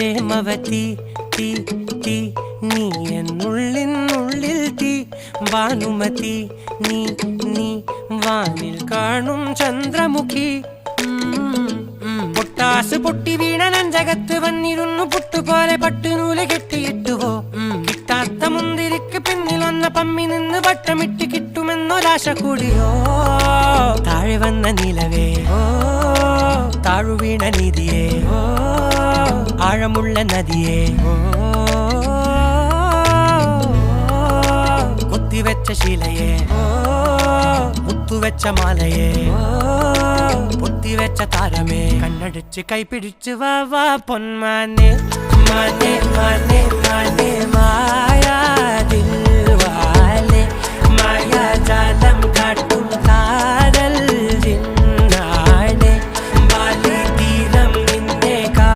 പ്രേമവതി തീ തീ നീ എന്നുള്ളിനുള്ളിൽ തീ ഭാനുമതി നീ നീ വാനിൽ കാണും ചന്ദ്രമുഖി പൊട്ടാസ് പൊട്ടി വീണ നെഞ്ചകത്ത് വന്നിരുന്നു പുട്ടുപോലെ പട്ടുനൂല് കെട്ടിയിട്ടുവോ കിട്ടാത്ത മുന്തിരിക്ക് പിന്നിൽ വന്ന പമ്മി നിന്ന് വട്ടമിട്ട് കിട്ടുമെന്നൊരാശ കൂടിയോ താഴെ വന്ന നിലവേ താഴു വീണ നിധിയേ ആഴമുള്ള നദിയേ കൊത്തിവെച്ച ശിലയേ മുത്തുവെച്ച മാലയേ പൊത്തിവെച്ച താരമേ കണ്ണടിച്ച് കൈപിടിച്ച് വാ വാ പൊന്മാനെ മാനെ മാനെ മാനെ മായാ ദിൽവാലെ മായാ ജാലം